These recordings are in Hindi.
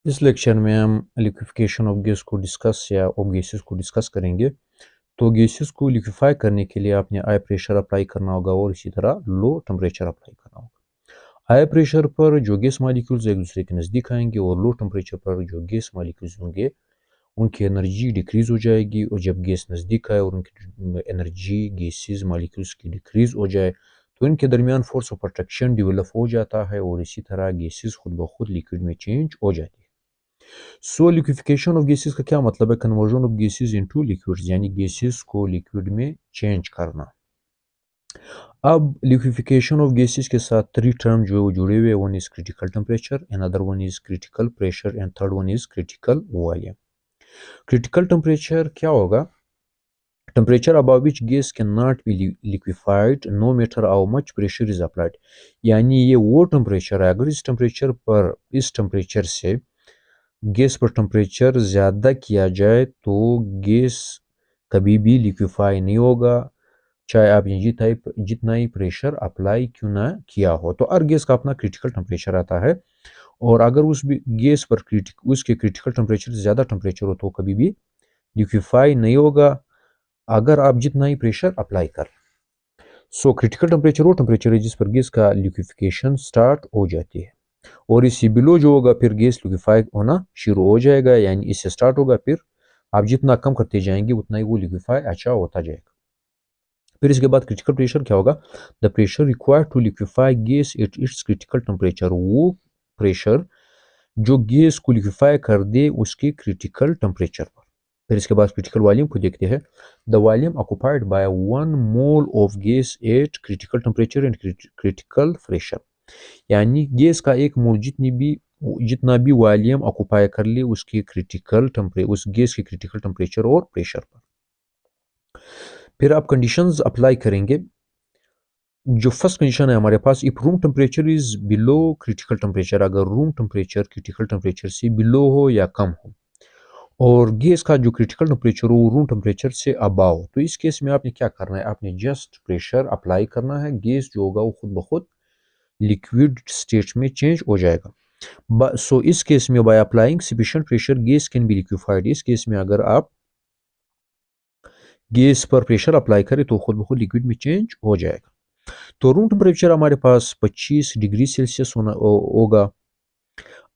इस लेक्चर में हम लिक्विफिकेशन ऑफ गैस को डिस्कस या ऑफ गैसेस को डिस्कस करेंगे। तो गैसेस को लिक्विफाई करने के लिए आपने हाई प्रेशर अप्लाई करना होगा और इसी तरह लो टेम्परेचर अप्लाई करना होगा। हाई प्रेशर पर जो गैस मॉलिक्यूल्स एक दूसरे के नज़दीक आएंगे और लो टेम्परेचर पर जो गैस मॉलिक्यूल्स होंगे उनकी एनर्जी डिक्रीज हो जाएगी, और जब गैस नज़दीक आए और उनकी एनर्जी गैसेस मॉलिक्यूल्स की डिक्रीज हो जाए तो इनके दरमियान फोर्स ऑफ अट्रैक्शन डेवलप हो जाता है और इसी तरह गैसेस खुद ब खुद लिक्विड में चेंज हो जाती है। सो लिक्विफिकेशन ऑफ गैसेस का क्या मतलब है? Conversion of gases into liquids, यानी गैसेस को लिक्विड में चेंज करना। अब लिक्विफिकेशन ऑफ गैसेस के साथ थ्री टर्म जो जुड़े हुए, one is critical temperature, another one is critical pressure and third one is critical volume. Critical temperature क्या होगा? Temperature above which gas cannot be liquefied no matter how much pressure is applied, यानी ये वो टेम्परेचर है अगर इस टेम्परेचर से गैस पर टेम्परेचर ज़्यादा किया जाए तो गैस कभी भी लिक्विफाई नहीं होगा, चाहे आपने जितना ही प्रेशर अप्लाई क्यों ना किया हो। तो हर गैस का अपना क्रिटिकल टेम्परेचर आता है, और अगर उस गैस पर उसके क्रिटिकल टेम्परेचर से ज़्यादा टेम्परेचर हो तो कभी भी लिक्विफाई नहीं होगा अगर आप जितना ही प्रेशर अप्लाई कर। सो क्रिटिकल टेम्परेचर वो टेम्परेचर है जिस पर गैस का लिक्विफिकेशन स्टार्ट हो जाती है, और इससे बिलो जो होगा फिर गैस लिक्विफाई होना शुरू हो जाएगा, यानी इससे स्टार्ट होगा, फिर आप जितना कम करते जाएंगे उतना ही वो लिक्विफाई अच्छा होता जाएगा। फिर इसके बाद क्रिटिकल प्रेशर क्या होगा? The pressure required to liquefy gas at its critical temperature, वो प्रेशर जो गैस को लिक्विफाई कर दे उसके क्रिटिकल टेम्परेचर पर। फिर इसके बाद क्रिटिकल वॉल्यूम को देखते हैं। The volume occupied by 1 mole of gas at critical temperature and critical pressure, यानी गैस का एक मोल जितना भी वॉल्यूम ऑक्युपाई कर ले उस गैस के क्रिटिकल टेम्परेचर और प्रेशर पर। फिर आप कंडीशंस अप्लाई करेंगे। जो फर्स्ट कंडीशन है हमारे पास, if room temperature is below critical temperature, अगर रूम टेम्परेचर क्रिटिकल टेम्परेचर से बिलो हो या कम हो और गैस का जो क्रिटिकल टेम्परेचर हो रूम टेम्परेचर से अबाव, तो इस केस में आपने क्या करना है? आपने जस्ट प्रेशर अप्लाई करना है, गैस जो होगा वो खुद ब खुद लिक्विड स्टेट में चेंज हो जाएगा। सो इस केस में by applying sufficient pressure gas can be liquefied, इस केस में अगर आप गैस पर प्रेशर अप्लाई करें तो खुद ब खुद लिक्विड में चेंज हो जाएगा। तो रूम टेम्परेचर हमारे पास 25 डिग्री सेल्सियस होगा।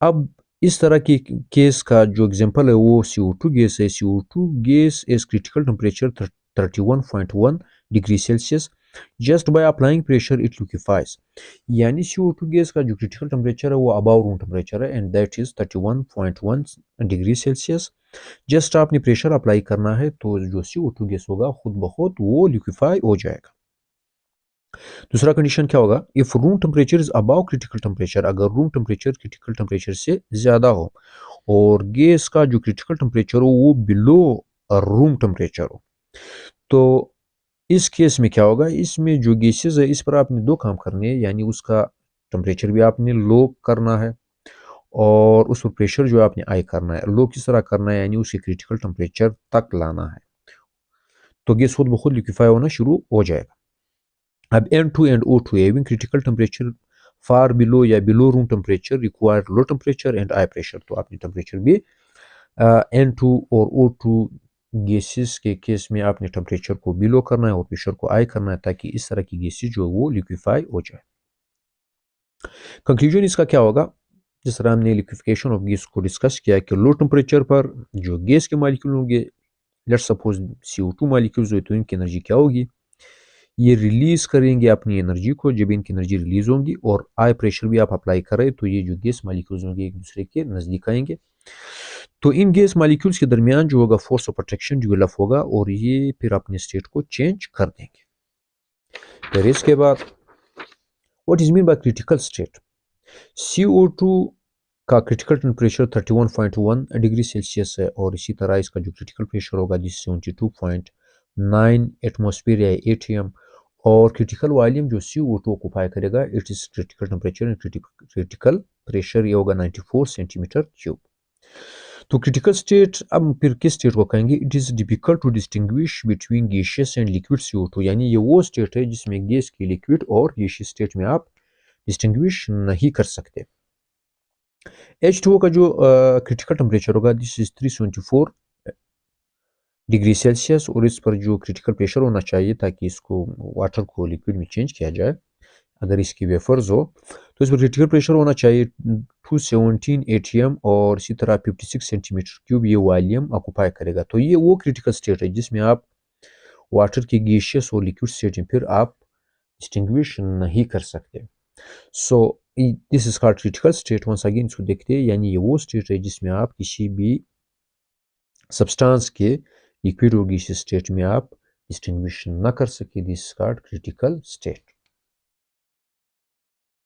अब इस तरह की केस का जो एग्जांपल है वो CO2 गैस है। CO2 gas is critical temperature 31.1 degree Celsius, just by applying pressure it liquefies, यानी CO2 गैस का जो क्रिटिकल टेम्परेचर है वो अबाव रूम टेम्परेचर है and that is 31.1 degree Celsius. Just आपने प्रेशर अप्लाई करना है तो जो CO2 गैस होगा खुद ब खुद वो लिक्विफाई हो जाएगा। दूसरा कंडीशन क्या होगा? If room temperature is above critical temperature, अगर रूम टेम्परेचर क्रिटिकल टेम्परेचर से ज्यादा हो और गैस का जो क्रिटिकल टेम्परेचर हो वो बिलो रूम टेम्परेचर हो, तो इस केस में क्या होगा? इसमें जो गैसेस है इस पर आपने दो काम करने हैं, यानी उसका टेम्परेचर भी आपने लो करना है और उस पर प्रेशर जो आपने हाई करना है। लो किस तरह करना है? यानी उसे क्रिटिकल टेम्परेचर तक लाना है, तो गैस खुद ब खुद लिक्विफाई होना शुरू हो जाएगा। अब N2 and O2 having critical temperature far below या below room temperature require low temperature and high pressure, तो आपने टेम्परेचर भी N2 और O2 गैसेस के केस में आपने टेम्परेचर को बिलो करना है और प्रेशर को हाई करना है ताकि इस तरह की गैसेस जो वो लिक्विफाई हो जाए। कंक्लूजन इसका क्या होगा? जिस तरह हमने लिक्विफिकेशन ऑफ गैस को डिस्कस किया कि लो टेम्परेचर पर जो गैस के मॉलिक्यूल होंगे, लेट्स सपोज CO2 मॉलिक्यूल्स हुए, तो इनकी एनर्जी क्या होगी? ये रिलीज करेंगे अपनी एनर्जी को। जब इनकी एनर्जी रिलीज होगी और हाई प्रेशर भी आप अप्लाई करें तो ये जो गैस मॉलिक्यूल्स होंगे एक दूसरे के नजदीक आएंगे, तो इन गैस मॉलिक्यूल्स के दरमियान जो होगा फोर्स ऑफ अट्रैक्शन डेवलप होगा और ये फिर अपने स्टेट को चेंज कर देंगे। फिर इसके बाद what is mean by critical state? CO2 का क्रिटिकल टेम्परेचर 31.1 डिग्री सेल्सियस है और इसी तरह इसका जो क्रिटिकल प्रेशर होगा जिस 72.9 एटमॉस्फेयर या ATM, और क्रिटिकल वॉल्यूम जो CO2 ऑक्युपाई करेगा it is critical temperature and critical pressure, ये होगा 94 सेंटीमीटर क्यूब। तो क्रिटिकल स्टेट अब फिर किस स्टेट को कहेंगे? It is difficult to distinguish between gaseous and liquid CO2, यानी ये वो स्टेट है जिसमें गैस की लिक्विड और गैसियस स्टेट में आप डिस्टिंग्विश नहीं कर सकते। H2O का जो क्रिटिकल टेम्परेचर होगा दिस इज 374 डिग्री सेल्सियस, और इस पर जो क्रिटिकल प्रेशर होना चाहिए ताकि इसको वाटर को लिक्विड में चेंज किया जाए, अगर इसकी वेफर्स हो तो इस पर क्रिटिकल प्रेशर होना चाहिए 217 atm, और इसी तरह 56 सेंटीमीटर क्यूब ये वॉल्यूम ऑक्यूपाई करेगा। तो ये वो क्रिटिकल स्टेट है जिसमें आप वाटर की गैसियस और लिक्विड स्टेट में फिर आप डिस्टिंग्विश नहीं कर सकते। So this is called critical state. Once again इसको देखते हैं, यानी ये वो स्टेट है जिसमें आप किसी भी सब्सटेंस के लिक्विड और गैसियस स्टेट में आप डिस्टिंग्विश ना कर सके। This is called critical state.